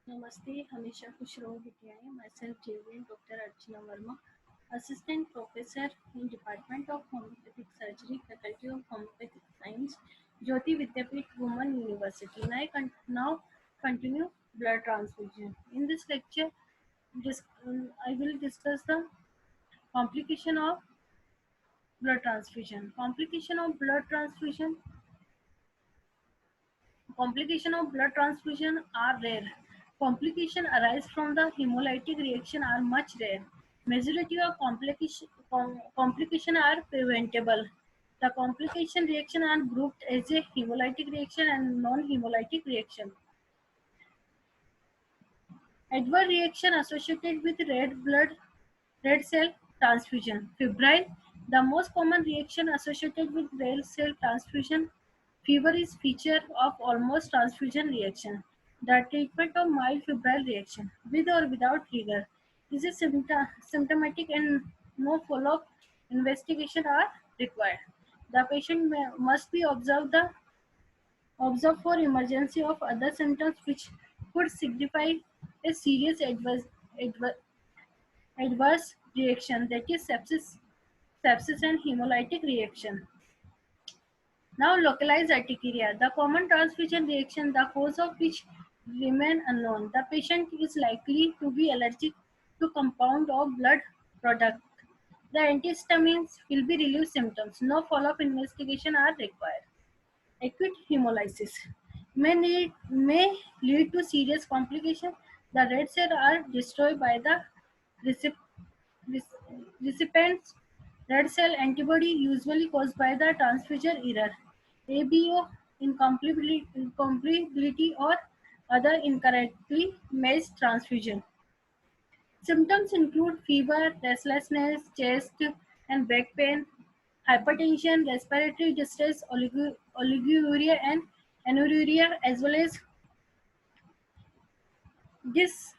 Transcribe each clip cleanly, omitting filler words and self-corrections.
नमस्ते, हमेशा खुश रहो बिटियाएं। माई सेल्फ जेवलिन doctor Archana Verma, assistant professor in department of homoeopathic surgery, faculty of homoeopathic science, Jyoti Vidyapeeth woman university. Now continue blood transfusion. In this lecture, I will discuss the complication of blood transfusion. Complication of blood transfusion are rare. Complications arise from the hemolytic reaction are much rare. Majority of complication are preventable. The complication reaction are grouped as a hemolytic reaction and non-hemolytic reaction. Adverse reaction associated with red cell transfusion. Febrile. The most common reaction associated with red cell transfusion fever is feature of almost transfusion reaction. The treatment of mild febrile reaction, with or without trigger, is a symptomatic and no follow-up investigation are required. The patient must be observed for emergency of other symptoms which could signify a serious adverse adverse reaction, that is sepsis and hemolytic reaction. Now localized urticaria, the common transfusion reaction, the cause of which remain unknown. The patient is likely to be allergic to compound or blood product. The antihistamines will be relieve symptoms. No follow-up investigation are required. Acute hemolysis may lead to serious complications. The red cells are destroyed by the recip- recipient's red cell antibody, usually caused by the transfusion error, ABO, incompatibility, or other incorrectly matched transfusion. Symptoms include fever, restlessness, chest and back pain, hypertension, respiratory distress, oliguria, and anuria, as well as dis-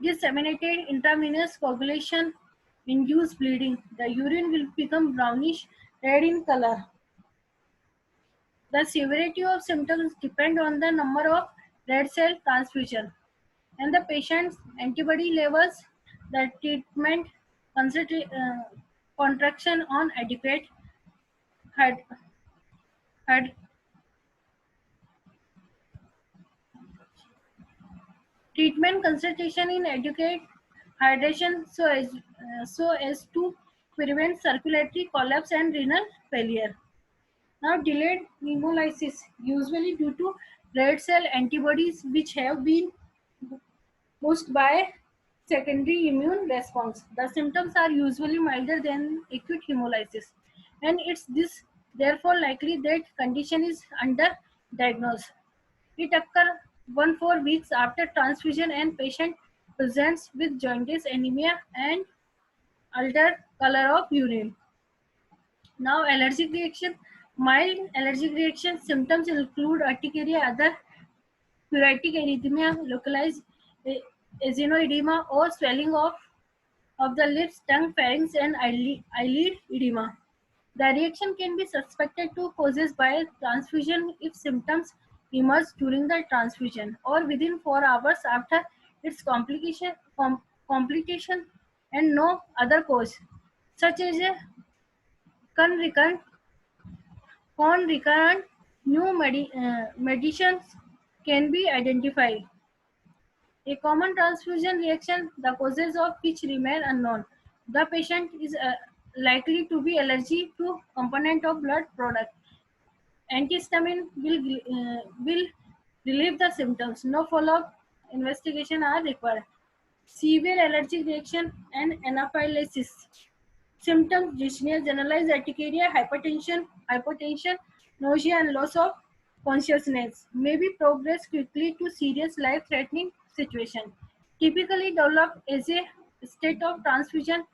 disseminated intravenous coagulation induced bleeding. The urine will become brownish red in color. The severity of symptoms depend on the number of red cell transfusion and the patient's antibody levels. The treatment contraction on adequate hyd- hyd- treatment concentration in adequate hydration so as to prevent circulatory collapse and renal failure. Now, delayed hemolysis, usually due to red cell antibodies which have been pushed by secondary immune response. The symptoms are usually milder than acute hemolysis, and it's this therefore likely that condition is underdiagnosed. It occurs 1 4 weeks after transfusion, and patient presents with jaundice, anemia, and altered color of urine. Now, allergic reaction. Mild allergic reaction symptoms include urticaria, other pruritic erythema, localized eosinoedema, or swelling of the lips, tongue, pharynx, and eyelid edema. The reaction can be suspected to causes by transfusion if symptoms emerge during the transfusion or within 4 hours after its complication and no other cause, such as a concurrent concurrent new medicines can be identified. A common transfusion reaction, the causes of which remain unknown. The patient is likely to be allergic to component of blood product. Antihistamine will relieve the symptoms. No follow-up investigation are required. Severe allergic reaction and anaphylaxis. Symptoms: dyspnea, generalized urticaria, hypotension, nausea, and loss of consciousness. May be progress quickly to serious life-threatening situation. Typically develop as a state of transfusion,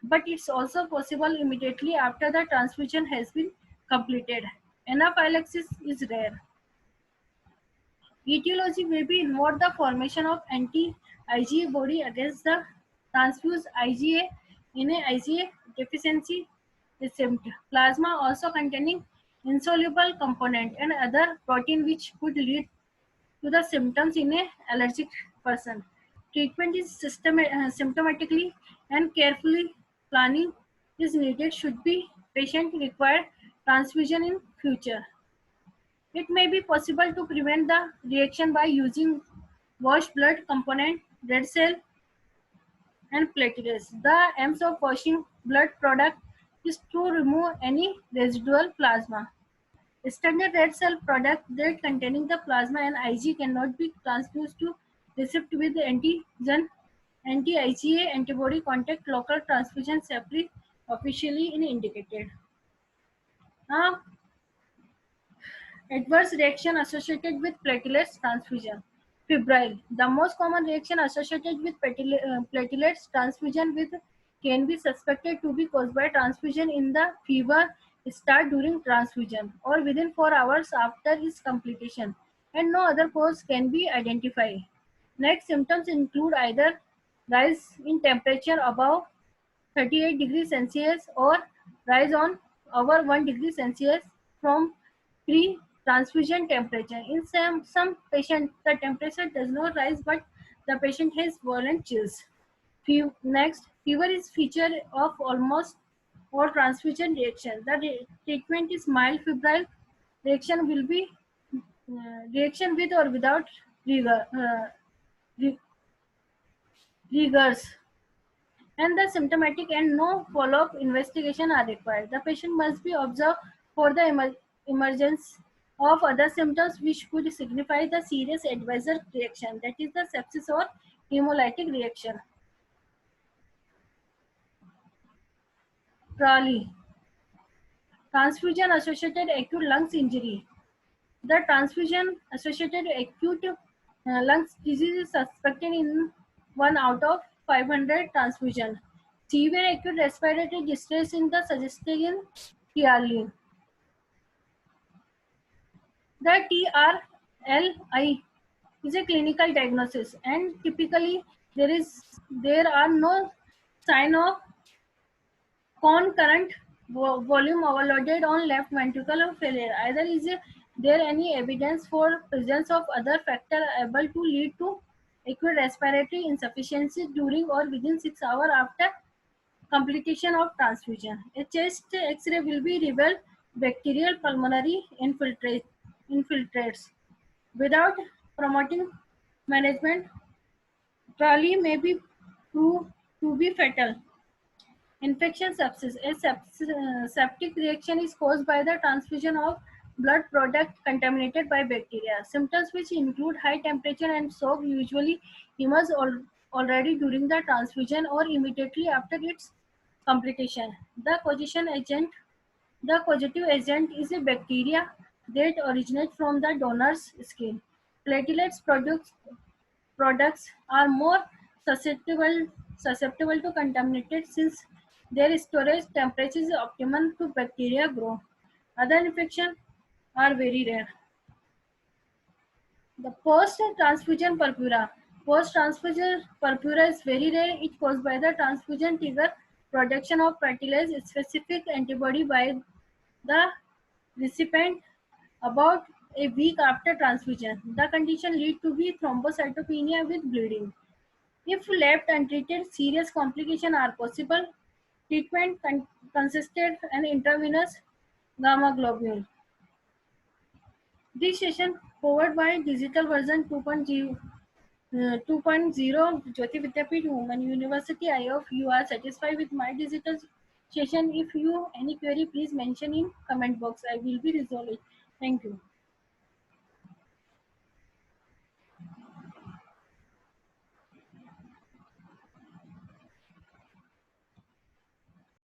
but it's also possible immediately after the transfusion has been completed. Anaphylaxis is rare. Etiology may be involved the formation of anti-IgA body against the transfused IgA in a IgA deficiency recipient. Plasma also containing insoluble component and other protein which could lead to the symptoms in a allergic person. Treatment is symptomatically and carefully planning is needed should be patient require transfusion in future. It may be possible to prevent the reaction by using washed blood component, red cell and platelets. The aims of washing blood product is to remove any residual plasma. Standard red cell product that containing the plasma and Ig cannot be transfused to receipt with antigen anti-IgA antibody contact local transfusion separately officially indicated. Now, adverse reaction associated with platelets transfusion. Febrile. The most common reaction associated with platelets transfusion with can be suspected to be caused by transfusion in the fever start during transfusion or within 4 hours after its completion, and no other cause can be identified. Next symptoms include either rise in temperature above 38 degrees Celsius or rise on over 1 degree Celsius from pre-transfusion temperature. In some patients, the temperature does not rise, but the patient has violent chills. Next, fever is feature of almost all transfusion reactions. The treatment is mild febrile reaction will be reaction with or without rigor, ri- rigors, and the symptomatic and no follow-up investigation are required. The patient must be observed for the emergence of other symptoms which could signify the serious adverse reaction, that is the sepsis or hemolytic reaction. TRALI, transfusion associated acute lungs injury. The transfusion associated acute lungs disease is suspected in 1 out of 500 transfusion. Severe acute respiratory distress in the suggested in TRLI. The TRLI is a clinical diagnosis, and typically there are no sign of concurrent volume overloaded on left ventricular failure. Either is there any evidence for presence of other factor able to lead to acute respiratory insufficiency during or within 6 hours after completion of transfusion. A chest X-ray will be reveal bacterial pulmonary infiltrates. Without promoting management, TRALI may be proved to be fatal. Infection sepsis. A septic reaction is caused by the transfusion of blood product contaminated by bacteria. Symptoms which include high temperature and soak usually emerge already during the transfusion or immediately after its completion. The causative agent is a bacteria that originates from the donor's skin. Platelets products are more susceptible to contaminated since their storage temperature is optimal to bacteria grow. Other infections are very rare. The post-transfusion purpura. Post-transfusion purpura is very rare. It caused by the transfusion trigger production of platelets specific antibody by the recipient about a week after transfusion. The condition lead to be thrombocytopenia with bleeding. If left untreated, serious complications are possible. Treatment consisted an intravenous gamma globule. This session powered by digital version 2.0, 2.0 Jyoti Vidyapeeth Women University. I hope you are satisfied with my digital session. If you any query, please mention in comment box. I will be resolving. Thank you.